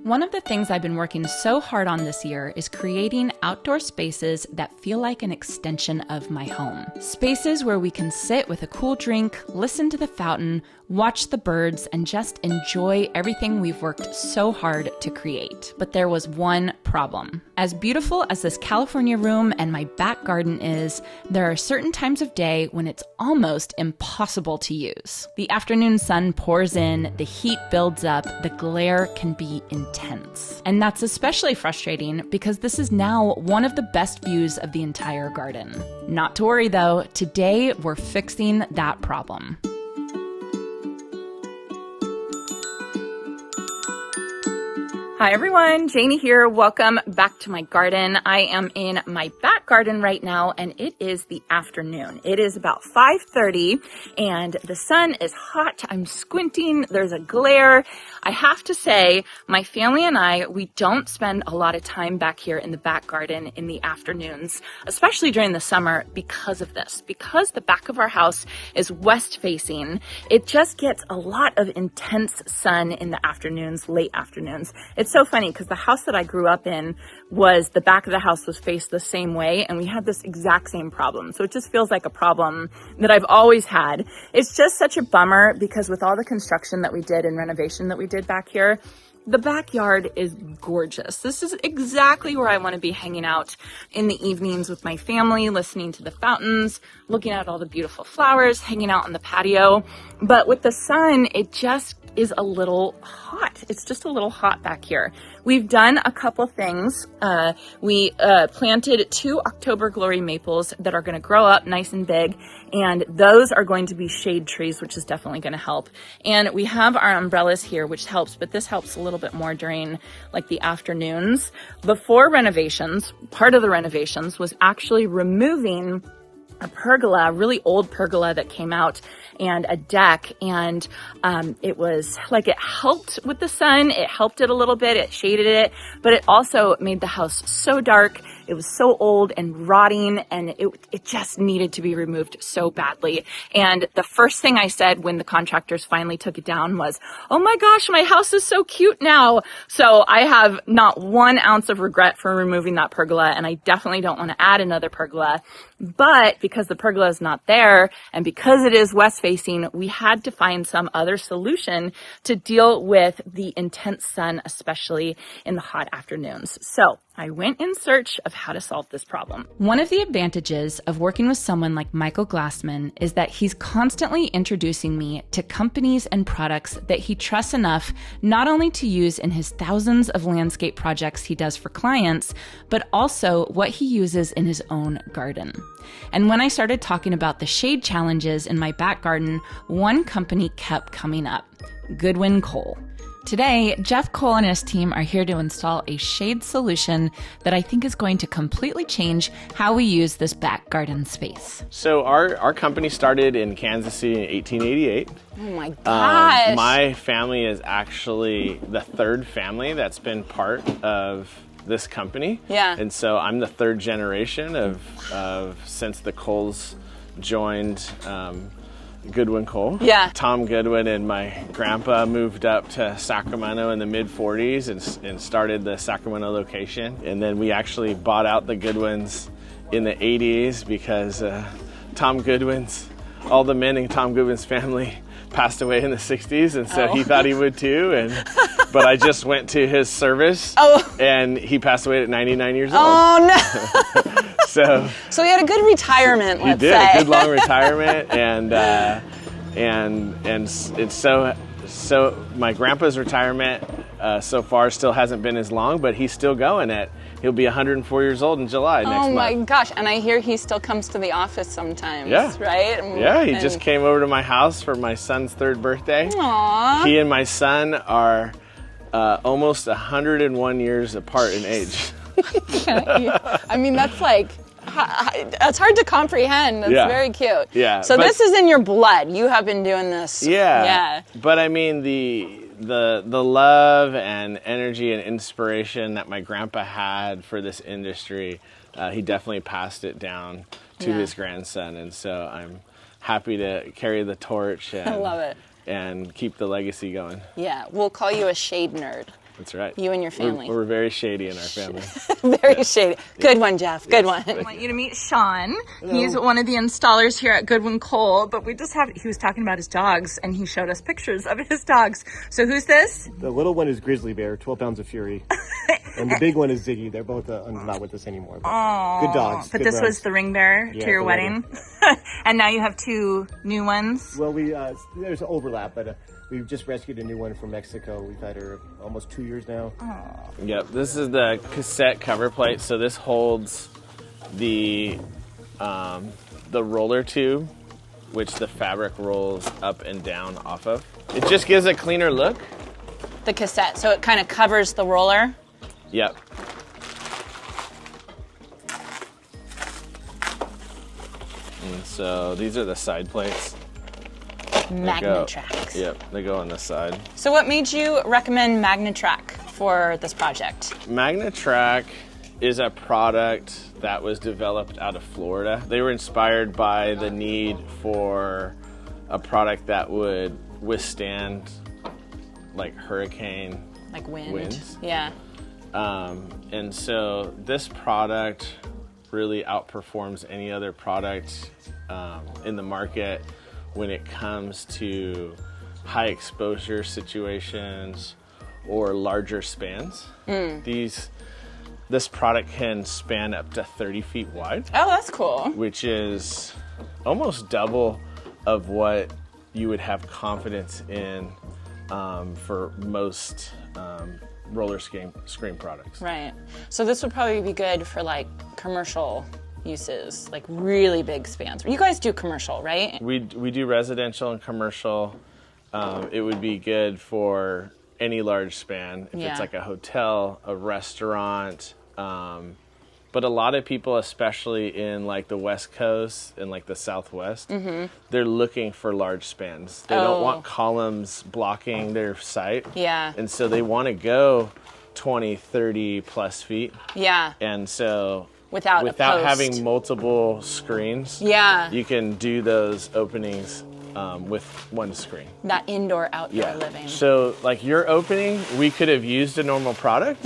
One of the things I've been working so hard on this year is creating outdoor spaces that feel like an extension of my home. Spaces where we can sit with a cool drink, listen to the fountain, watch the birds, and just enjoy everything we've worked so hard to create. But there was one problem. As beautiful as this California room and my back garden is, there are certain times of day when it's almost impossible to use. The afternoon sun pours in, the heat builds up, the glare can be intense. And that's especially frustrating because this is now one of the best views of the entire garden. Not to worry though, today we're fixing that problem. Hi everyone, Janie here. Welcome back to my garden. I am in my back garden right now and it is the afternoon. It is about 5:30 and the sun is hot. I'm squinting. There's a glare. I have to say, my family and I, we don't spend a lot of time back here in the back garden in the afternoons, especially during the summer because of this. Because the back of our house is west facing, it just gets a lot of intense sun in the afternoons, late afternoons. It's so funny because the house that I grew up in was, the back of the house was faced the same way and we had this exact same problem. So it just feels like a problem that I've always had. It's just such a bummer because with all the construction that we did and renovation that we did back here, the backyard is gorgeous. This is exactly where I want to be hanging out in the evenings with my family, listening to the fountains, looking at all the beautiful flowers, hanging out on the patio. But with the sun, it just is a little hot. It's just a little hot back here. We've done a couple things. We planted 2 October Glory maples that are going to grow up nice and big, and those are going to be shade trees, which is definitely going to help. And we have our umbrellas here, which helps, but this helps a little bit more during like the afternoons. Before renovations, part of the renovations was actually removing a pergola, a really old pergola that came out, and a deck, and it was like, it helped with the sun, it helped it a little bit, it shaded it, but it also made the house so dark. It was so old and rotting, and it just needed to be removed so badly. And the first thing I said when the contractors finally took it down was, oh my gosh, my house is so cute now. So I have not 1 ounce of regret for removing that pergola, and I definitely don't want to add another pergola. But because the pergola is not there, and because it is west facing, we had to find some other solution to deal with the intense sun, especially in the hot afternoons. So I went in search of how to solve this problem. One of the advantages of working with someone like Michael Glassman is that he's constantly introducing me to companies and products that he trusts enough not only to use in his thousands of landscape projects he does for clients, but also what he uses in his own garden. And when I started talking about the shade challenges in my back garden, one company kept coming up, Goodwin-Cole. Today, Jeff Cole and his team are here to install a shade solution that I think is going to completely change how we use this back garden space. So our company started in Kansas City in 1888. Oh my gosh! My family is actually the 3rd family that's been part of this company. Yeah. And so I'm the 3rd generation of since the Coles joined Goodwin-Cole. Yeah. Tom Goodwin and my grandpa moved up to Sacramento in the mid-40s and started the Sacramento location. And then we actually bought out the Goodwins in the 80s because all the men in Tom Goodwin's family passed away in the 60s, and so he thought he would too. But I just went to his service, and he passed away at 99 years old. Oh no! So he had a good retirement. He did a good long retirement, and it's so my grandpa's retirement so far still hasn't been as long, but he's still going at. He'll be 104 years old in July next month. Oh my gosh, and I hear he still comes to the office sometimes, right? Yeah, he just came over to my house for my son's 3rd birthday. Aww. He and my son are almost 101 years apart in age. I mean, that's hard to comprehend. That's very cute. Yeah. So this is in your blood. You have been doing this. Yeah. But I mean, the love and energy and inspiration that my grandpa had for this industry, he definitely passed it down to his grandson, and so I'm happy to carry the torch. And, I love it. And keep the legacy going. Yeah, we'll call you a shade nerd. That's right. You and your family. We're very shady in our family. Very shady. Good one, Jeff. Good one. I want you to meet Sean. He's one of the installers here at Goodwin-Cole, but he was talking about his dogs, and he showed us pictures of his dogs. So who's this? The little one is Grizzly Bear, 12 pounds of fury. And the big one is Ziggy. They're both not with us anymore. But good dogs. But good this runs. was the ring bearer to your the wedding. And now you have 2 new ones. Well, there's an overlap, but we've just rescued a new one from Mexico. We've had her almost 2 years now. Yep, this is the cassette cover plate. So this holds the roller tube, which the fabric rolls up and down off of. It just gives a cleaner look. The cassette, so it kind of covers the roller. Yep. And so these are the side plates. MagnaTracks. Yep, they go on the side. So what made you recommend MagnaTrack for this project? MagnaTrack is a product that was developed out of Florida. They were inspired by the need for a product that would withstand like hurricane Like wind. winds. Yeah. And so this product really outperforms any other product in the market when it comes to high exposure situations or larger spans. This product can span up to 30 feet wide, Oh, that's cool. which is almost double of what you would have confidence in for most roller screen products. Right. So this would probably be good for like commercial uses, like really big spans. You guys do commercial, right? We do residential and commercial. It would be good for any large span. If Yeah. it's like a hotel, a restaurant. But a lot of people, especially in like the West Coast and like the Southwest, they're looking for large spans. They don't want columns blocking their site. Yeah. And so they want to go 20, 30 plus feet. Yeah. And so Without a post. having multiple screens, Yeah. you can do those openings with one screen. That indoor-outdoor living. So like your opening, we could have used a normal product,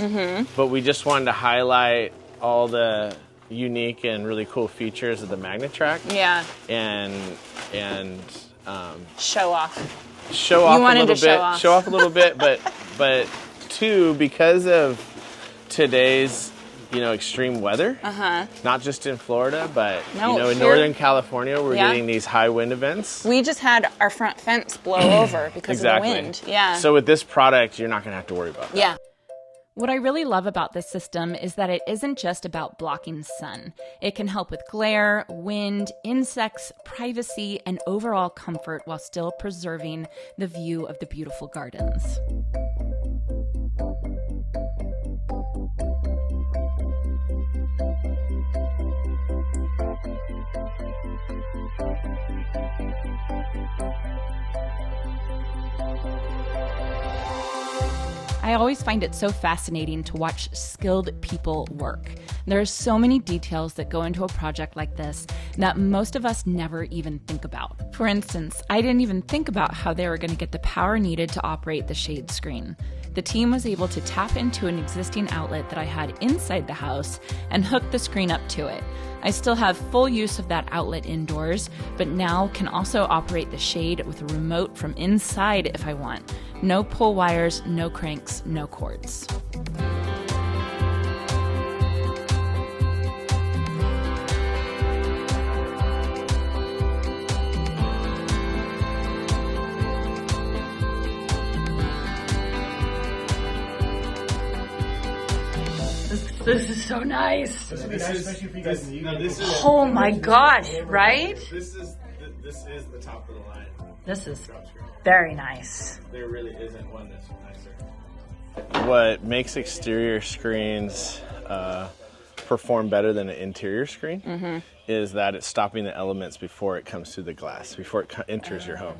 but we just wanted to highlight all the unique and really cool features of the MagnaTrack. Yeah. And Show off. show off a wanted little to bit. show off. A little bit, but two, because of today's extreme weather, not just in Florida, but No, in here- Northern California, we're Yeah. getting these high wind events. We just had our front fence blow over because Exactly. of the wind. Yeah. So with this product, you're not going to have to worry about that. yeah. What I really love about this system is that it isn't just about blocking sun. It can help with glare, wind, insects, privacy, and overall comfort while still preserving the view of the beautiful gardens. I always find it so fascinating to watch skilled people work. There are so many details that go into a project like this that most of us never even think about. For instance, I didn't even think about how they were going to get the power needed to operate the shade screen. The team was able to tap into an existing outlet that I had inside the house and hook the screen up to it. I still have full use of that outlet indoors, but now can also operate the shade with a remote from inside if I want. No pull wires, no cranks, no cords. This is so nice. This would be nice, especially for you guys in the evening. This is Oh my gosh, right? this is the top of the line. This is very nice. There really isn't one that's nicer. What makes exterior screens perform better than an interior screen is that it's stopping the elements before it comes through the glass, before it enters your home.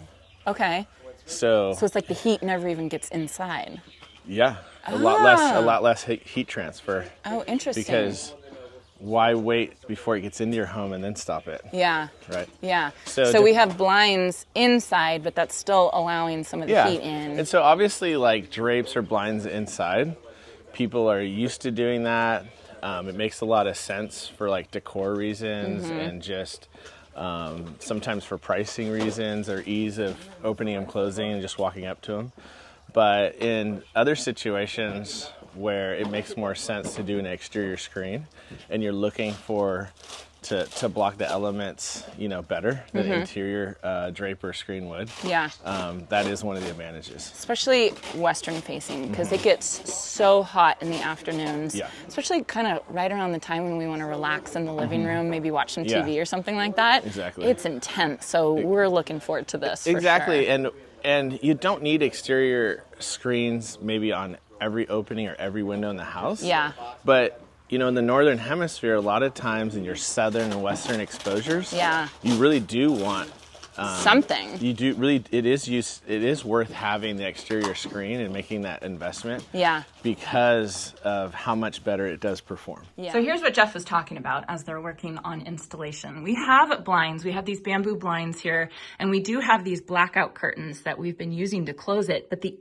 Okay. So So it's like the heat never even gets inside. yeah, a lot less heat transfer. Oh, interesting. Because why wait before it gets into your home and then stop it? Yeah. Right. Yeah. So So we have blinds inside, but that's still allowing some of the heat in. And so obviously, like drapes or blinds inside, people are used to doing that. It makes a lot of sense for like decor reasons and just sometimes for pricing reasons or ease of opening and closing and just walking up to them. But in other situations where it makes more sense to do an exterior screen and you're looking for to block the elements, better than interior draper screen would. Yeah. That is one of the advantages. Especially western facing, because it gets so hot in the afternoons. Yeah. Especially kind of right around the time when we want to relax in the living room, maybe watch some TV or something like that. Exactly. It's intense, so we're looking forward to this. Exactly, for sure. and you don't need exterior screens maybe on every opening or every window in the house. Yeah. But in the northern hemisphere, a lot of times in your southern and western exposures, you really do want something. You do really. It is worth having the exterior screen and making that investment. Yeah. Because of how much better it does perform. Yeah. So here's what Jeff was talking about as they're working on installation. We have blinds. We have these bamboo blinds here, and we do have these blackout curtains that we've been using to close it. But the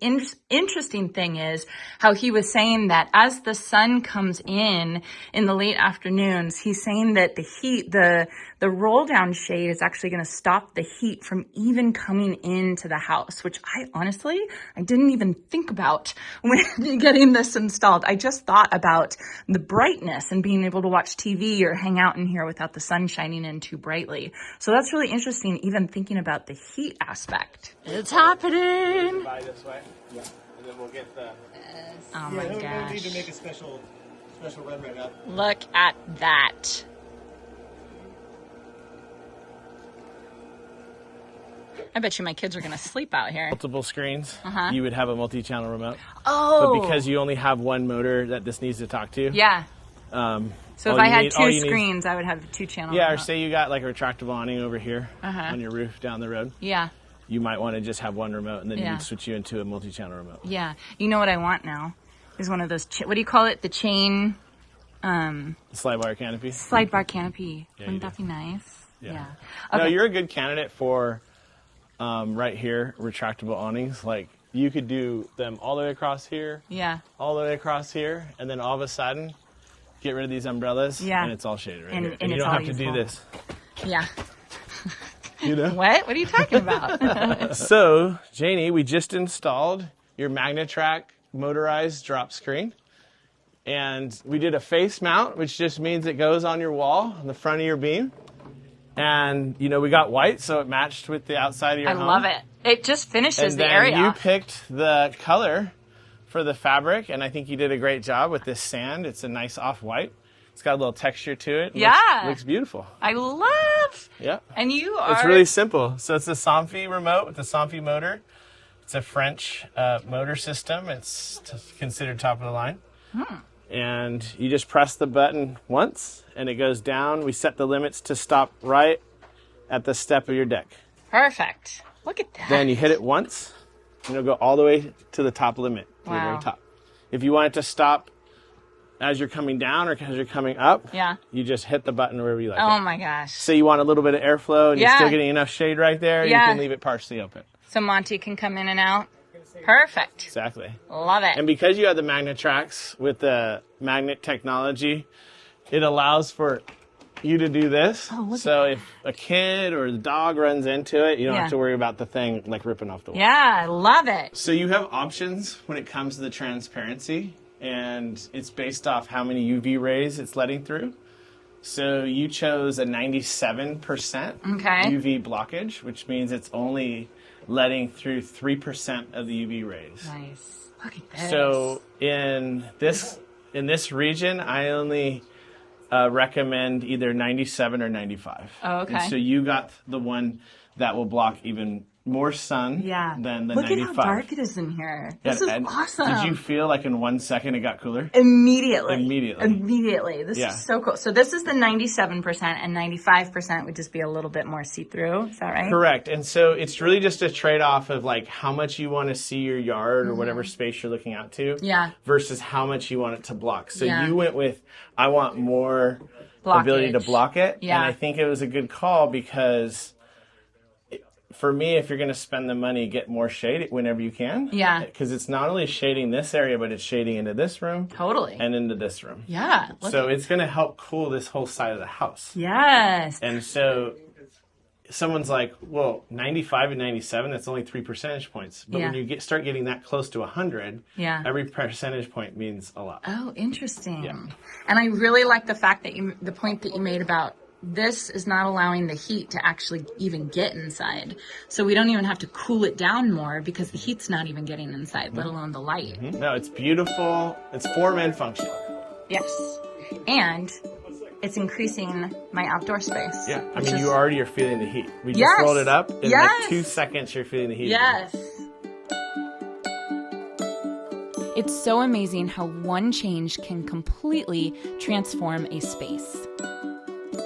interesting thing is how he was saying that as the sun comes in the late afternoons, he's saying that the heat, the roll down shade is actually going to stop the heat from even coming into the house, which I didn't even think about when getting this installed. I just thought about the brightness and being able to watch TV or hang out in here without the sun shining in too brightly. So that's really interesting, even thinking about the heat aspect. It's happening. By this way. Yeah. And then we'll get the... Oh my gosh. No need to make a special run right now. Look at that. I bet you my kids are going to sleep out here. Multiple screens, you would have a multi-channel remote. Oh. But because you only have one motor that this needs to talk to. Yeah. So if I had two screens, I would have two channels. Yeah, or say you got like a retractable awning over here on your roof down the road. Yeah. You might want to just have one remote, and then you can switch you into a multi-channel remote. Yeah. You know what I want now? Is one of those, what do you call it? The chain... slide bar canopy. Slide bar canopy. Yeah, Wouldn't that be nice? Yeah. Okay. No, you're a good candidate for right here, retractable awnings. Like you could do them all the way across here. Yeah. All the way across here, and then all of a sudden, get rid of these umbrellas, and it's all shaded right here. And you don't have to do this. Yeah. What? What are you talking about? So, Janie, we just installed your MagnaTrack motorized drop screen. And we did a face mount, which just means it goes on your wall, on the front of your beam. And, we got white, so it matched with the outside of your home. I love it. It just finishes the area. And you picked the color for the fabric, and I think you did a great job with this sand. It's a nice off-white. It's got a little texture to it. Looks beautiful. I love. Yeah. And you are. It's really simple. So it's a Somfy remote with a Somfy motor. It's a French motor system. It's considered top of the line. And you just press the button once, and it goes down. We set the limits to stop right at the step of your deck. Perfect. Look at that. Then you hit it once, and it'll go all the way to the top limit, to the very top. If you want it to stop as you're coming down or as you're coming up, you just hit the button wherever you like. Oh my gosh. Say you want a little bit of airflow, and you're still getting enough shade right there, you can leave it partially open. So Monty can come in and out. Perfect. Exactly. Love it. And because you have the MagnaTracks with the magnet technology, it allows for you to do this. So if a kid or the dog runs into it, you don't have to worry about the thing like ripping off the wall. Yeah, I love it. So you have options when it comes to the transparency, and it's based off how many UV rays it's letting through. So you chose a 97% UV blockage, which means it's only letting through 3% of the UV rays. Nice. Look at this. So in this region, I only recommend either 97 or 95. Oh, okay. And so you got the one that will block even more sun than the 95. Look at how dark it is in here. This is awesome. Did you feel like in 1 second it got cooler? Immediately. This is so cool. So this is the 97%, and 95% would just be a little bit more see-through. Is that right? Correct. And so it's really just a trade-off of like how much you want to see your yard or whatever space you're looking out to versus how much you want it to block. So you went with, I want more ability to block it. Yeah. And I think it was a good call because for me, if you're going to spend the money, get more shade whenever you can. Yeah. Because it's not only shading this area, but it's shading into this room. Totally. And into this room. Yeah. So it's going to help cool this whole side of the house. Yes. And so someone's like, well, 95 and 97, that's only 3 percentage points. But when you start getting that close to 100, every percentage point means a lot. Oh, interesting. Yeah. And I really like the fact that the point that you made about this is not allowing the heat to actually even get inside. So we don't even have to cool it down more because the heat's not even getting inside, let alone the light. No, it's beautiful. It's form and function. Yes. And it's increasing my outdoor space. Yeah. I mean, you already are feeling the heat. We just Yes. rolled it up. In Yes. like 2 seconds, you're feeling the heat. Yes. It's so amazing how one change can completely transform a space.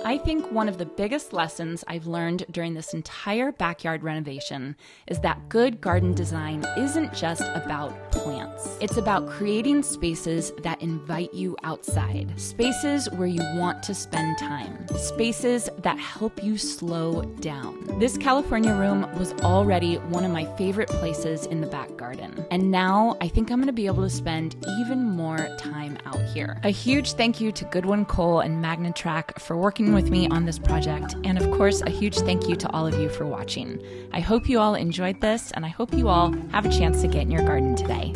I think one of the biggest lessons I've learned during this entire backyard renovation is that good garden design isn't just about plants. It's about creating spaces that invite you outside, spaces where you want to spend time, spaces that help you slow down. This California room was already one of my favorite places in the back garden, and now I think I'm going to be able to spend even more time out here. A huge thank you to Goodwin-Cole and MagnaTrack for working with me on this project, and of course a huge thank you to all of you for watching. I hope you all enjoyed this, and I hope you all have a chance to get in your garden today.